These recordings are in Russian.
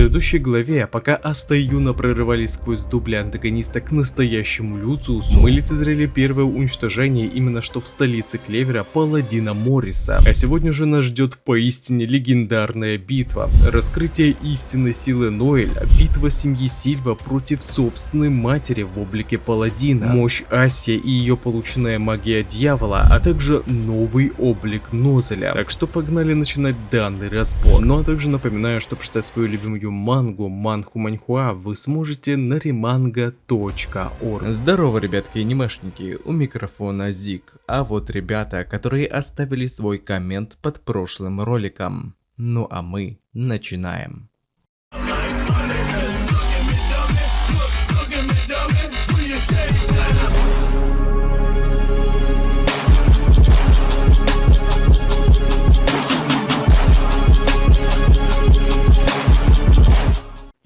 предыдущей главе, пока Аста и Юна прорывались сквозь дубли антагониста к настоящему Люциусу, мы лицезрели первое уничтожение именно что в столице Клевера паладина Морриса. А сегодня же нас ждет поистине легендарная битва. Раскрытие истинной силы Ноэля, битва семьи Сильва против собственной матери в облике паладина, мощь Асия и ее полученная магия дьявола, а также новый облик Нозеля. Так что погнали начинать данный разбор. Ну а также напоминаю, что прочитать свою любимую мангу Манху Маньхуа вы сможете на remanga.org. Здорово, ребятки и анимешники, у микрофона Зик. А вот ребята, которые оставили свой коммент под прошлым роликом. Ну а мы начинаем.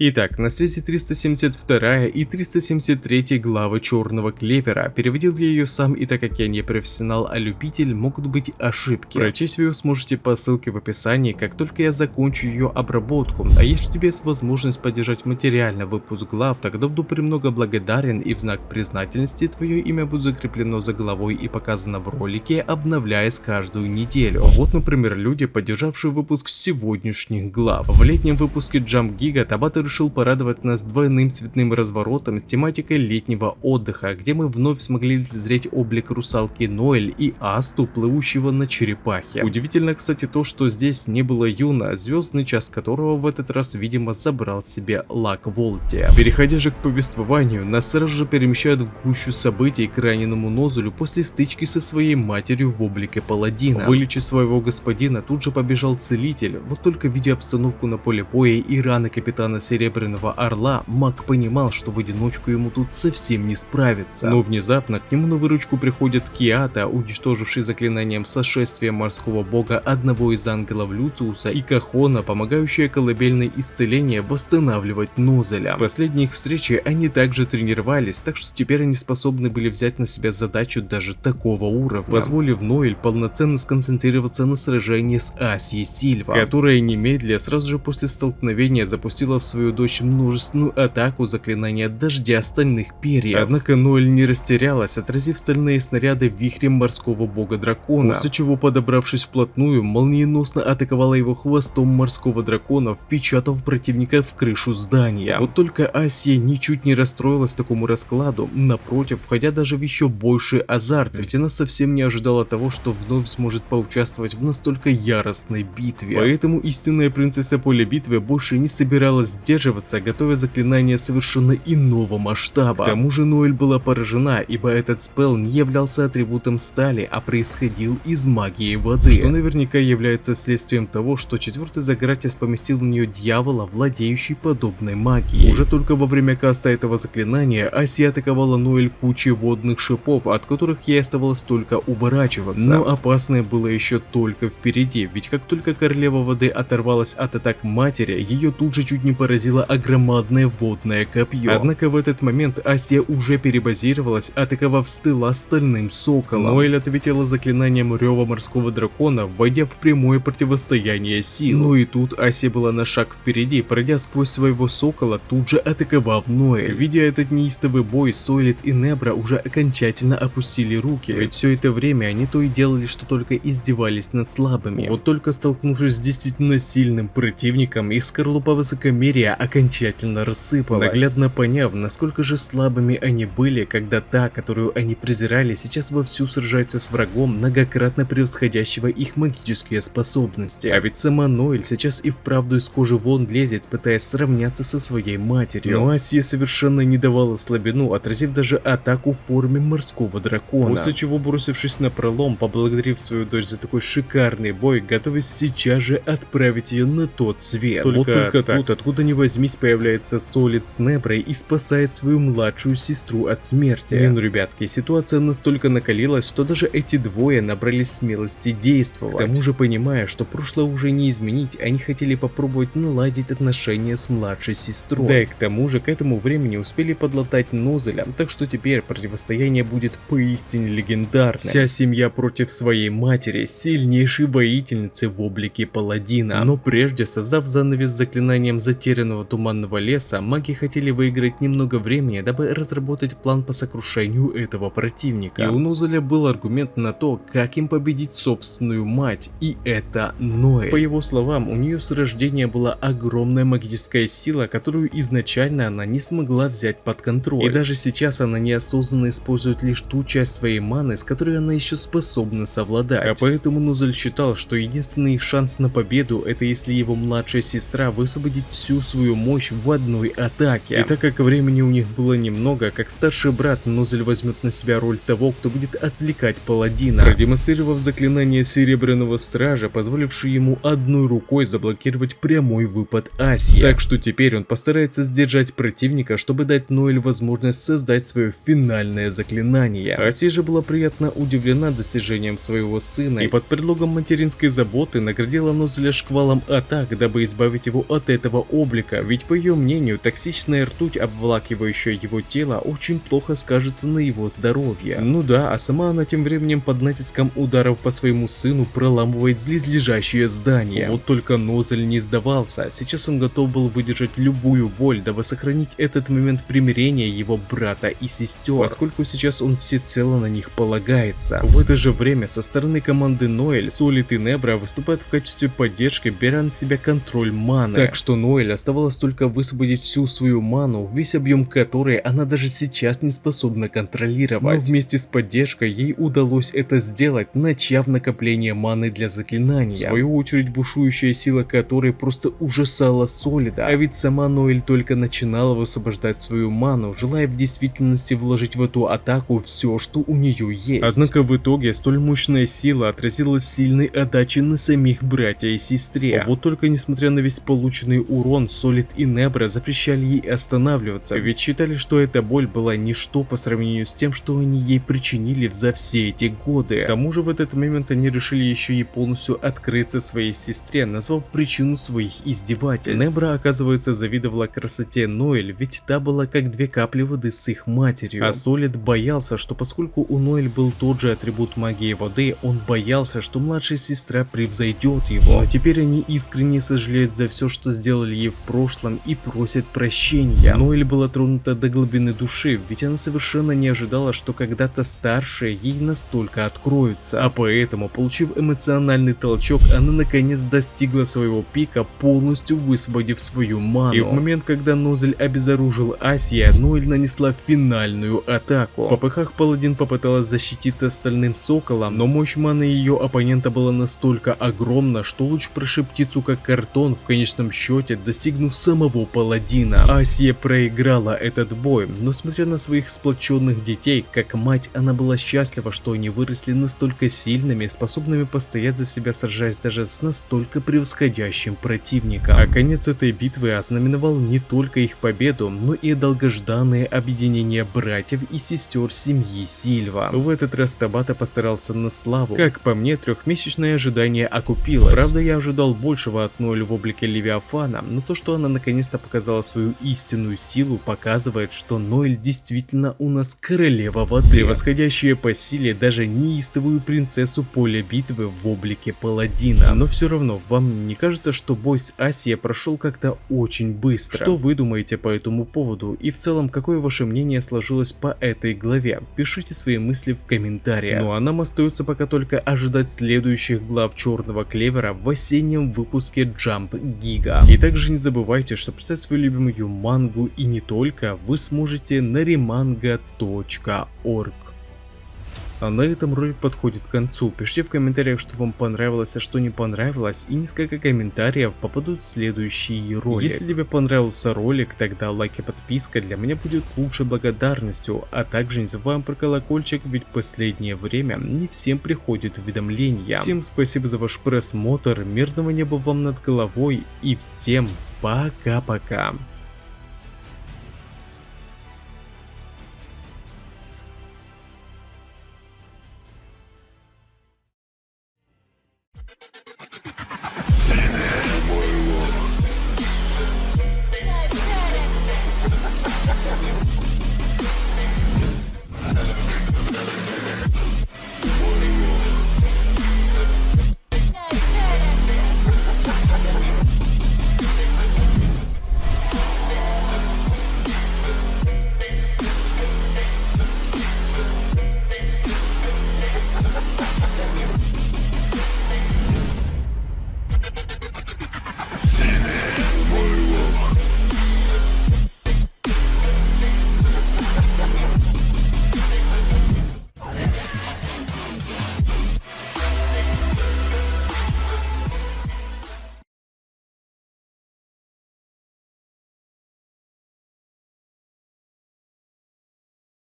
Итак, на свете 372 и 373 главы Черного Клевера. Переводил я ее сам, и так как я не профессионал, а любитель, могут быть ошибки. Прочесть вы ее сможете по ссылке в описании, как только я закончу ее обработку. А если у тебя есть возможность поддержать материально выпуск глав, тогда буду премного благодарен, и в знак признательности твое имя будет закреплено за главой и показано в ролике, обновляясь каждую неделю. Вот, например, люди, поддержавшие выпуск сегодняшних глав. В летнем выпуске Jump Giga Табата решил порадовать нас двойным цветным разворотом с тематикой летнего отдыха, где мы вновь смогли лицезреть облик русалки Ноэль и Асту, плывущего на черепахе. Удивительно, кстати, то, что здесь не было Юна, звездный час которого в этот раз, видимо, забрал себе Лак Волти. Переходя же к повествованию, нас сразу же перемещают в гущу событий к раненому Нозелю после стычки со своей матерью в облике паладина. Вылечив своего господина, тут же побежал целитель, вот только видя обстановку на поле боя и раны капитана Серебряного Орла, маг понимал, что в одиночку ему тут совсем не справиться. Но внезапно к нему на выручку приходит Киата, уничтоживший заклинанием сошествия морского бога одного из ангелов Люциуса, и Кахона, помогающая колыбельной исцеления восстанавливать Нозеля. С последней их встречи они также тренировались, так что теперь они способны были взять на себя задачу даже такого уровня, позволив Ноэль полноценно сконцентрироваться на сражении с Асьей Сильва, которая немедля сразу же после столкновения запустила в свою дочь множественную атаку заклинания дождя стальных перьев. Однако Ноэль не растерялась, отразив стальные снаряды вихрем морского бога дракона, после чего, подобравшись вплотную, молниеносно атаковала его хвостом морского дракона, впечатав противника в крышу здания. Вот только Асия ничуть не расстроилась такому раскладу, напротив, входя даже в еще больший азарт, ведь она совсем не ожидала того, что вновь сможет поучаствовать в настолько яростной битве. Поэтому истинная принцесса поля битвы больше не собиралась сдерживаться, готовя заклинание совершенно иного масштаба. К тому же Ноэль была поражена, ибо этот спелл не являлся атрибутом стали, а происходил из магии воды, что наверняка является следствием того, что четвертый Загратис поместил в нее дьявола, владеющий подобной магией. Уже только во время каста этого заклинания Асия атаковала Ноэль кучей водных шипов, от которых ей оставалось только уворачиваться. Но опасное было еще только впереди, ведь как только королева воды оторвалась от атак матери, ее тут же чуть не поразило огромадное водное копье. Однако в этот момент Асия уже перебазировалась, атаковав с тыла стальным соколом. Ноэль ответила заклинанием рева морского дракона, войдя в прямое противостояние сил. Ну и тут Асия была на шаг впереди, пройдя сквозь своего сокола, тут же атаковав Ноэль. Видя этот неистовый бой, Сойлет и Небра уже окончательно опустили руки, ведь все это время они то и делали, что только издевались над слабыми. Вот только столкнувшись с действительно сильным противником, их скорлупа высокомерия окончательно рассыпалась, наглядно поняв, насколько же слабыми они были, когда та, которую они презирали, сейчас вовсю сражается с врагом, многократно превосходящего их магические способности. А ведь сама Ноэль сейчас и вправду из кожи вон лезет, пытаясь сравняться со своей матерью. Но Асия совершенно не давала слабину, отразив даже атаку в форме морского дракона. После чего, бросившись на пролом, поблагодарив свою дочь за такой шикарный бой, готовясь сейчас же отправить ее на тот свет. Только тут, откуда ни возьмись, появляется Солид с Неброй и спасает свою младшую сестру от смерти. Ну, ребятки, ситуация настолько накалилась, что даже эти двое набрались смелости действовать. К тому же, понимая, что прошлое уже не изменить, они хотели попробовать наладить отношения с младшей сестрой. Да и к тому же, к этому времени успели подлатать Нозеля, так что теперь противостояние будет поистине легендарным. Вся семья против своей матери, сильнейшей воительницы в облике паладина. Но прежде, создав занавес заклинанием затерянного таинственного туманного леса, маги хотели выиграть немного времени, дабы разработать план по сокрушению этого противника. И у Нозеля был аргумент на то, как им победить собственную мать, и это Ноэль. По его словам, у нее с рождения была огромная магическая сила, которую изначально она не смогла взять под контроль. И даже сейчас она неосознанно использует лишь ту часть своей маны, с которой она еще способна совладать. А поэтому Нозель считал, что единственный их шанс на победу — это если его младшая сестра высвободит всю свою мощь в одной атаке. И так как времени у них было немного, как старший брат, Нозель возьмет на себя роль того, кто будет отвлекать паладина, продемонстрировав заклинание Серебряного Стража, позволившее ему одной рукой заблокировать прямой выпад Асии. Так что теперь он постарается сдержать противника, чтобы дать Ноэль возможность создать свое финальное заклинание. Асия же была приятно удивлена достижением своего сына и под предлогом материнской заботы наградила Нозеля шквалом атак, дабы избавить его от этого облика, ведь по ее мнению токсичная ртуть, обволакивающая его тело, очень плохо скажется на его здоровье. Ну да, а сама она тем временем под натиском ударов по своему сыну проламывает близлежащее здание. Вот только Нозель не сдавался, сейчас он готов был выдержать любую боль, дабы сохранить этот момент примирения его брата и сестер, поскольку сейчас он всецело на них полагается. В это же время со стороны команды Ноэль, Солид и Небра выступают в качестве поддержки, беря на себя контроль маны. Так что Ноэль оставалось только высвободить всю свою ману, весь объем которой она даже сейчас не способна контролировать. Но вместе с поддержкой ей удалось это сделать, начав накопление маны для заклинания. В свою очередь бушующая сила которой просто ужасала Солида, а ведь сама Ноэль только начинала высвобождать свою ману, желая в действительности вложить в эту атаку все, что у нее есть. Однако в итоге столь мощная сила отразилась сильной отдачей на самих братья и сестре. Вот только несмотря на весь полученный урон, Солид и Небра запрещали ей останавливаться, ведь считали, что эта боль была ничто по сравнению с тем, что они ей причинили за все эти годы. К тому же в этот момент они решили еще и полностью открыться своей сестре, назвав причину своих издевательств. Небра, оказывается, завидовала красоте Ноэль, ведь та была как две капли воды с их матерью. А Солид боялся, что поскольку у Ноэль был тот же атрибут магии воды, он боялся, что младшая сестра превзойдет его. Но теперь они искренне сожалеют за все, что сделали ей в прошлом, и просят прощения. Ноэль была тронута до глубины души, ведь она совершенно не ожидала, что когда-то старшие ей настолько откроются. А поэтому, получив эмоциональный толчок, она наконец достигла своего пика, полностью высвободив свою ману. И в момент, когда Нозель обезоружил Асия, Ноэль нанесла финальную атаку. В попыхах паладин попыталась защититься стальным соколом, но мощь маны ее оппонента была настолько огромна, что луч прошиб птицу как картон, в конечном счете достигнув самого паладина. Асия проиграла этот бой, но смотря на своих сплоченных детей, как мать, она была счастлива, что они выросли настолько сильными, способными постоять за себя, сражаясь даже с настолько превосходящим противником. А конец этой битвы ознаменовал не только их победу, но и долгожданное объединение братьев и сестер семьи Сильва. В этот раз Табата постарался на славу. Как по мне, трехмесячное ожидание окупилось. Правда, я ожидал большего от Ноэль в облике Левиафана, но то, что она наконец-то показала свою истинную силу, показывает, что Ноэль действительно у нас королева воды, превосходящая по силе даже неистовую принцессу поля битвы в облике паладина. Но все равно, вам не кажется, что бой с Асией прошел как-то очень быстро? Что вы думаете по этому поводу? И в целом, какое ваше мнение сложилось по этой главе? Пишите свои мысли в комментариях. Ну а нам остается пока только ожидать следующих глав Черного Клевера в осеннем выпуске Jump Giga. И также не забывайте, что писать свою любимую мангу и не только вы сможете на remanga.org. А на этом ролик подходит к концу. Пишите в комментариях, что вам понравилось, а что не понравилось, и несколько комментариев попадут в следующий ролик. Если тебе понравился ролик, тогда лайк и подписка для меня будет лучшей благодарностью, а также не забываем про колокольчик, ведь в последнее время не всем приходят уведомления. Всем спасибо за ваш просмотр, мирного неба вам над головой и всем пока-пока.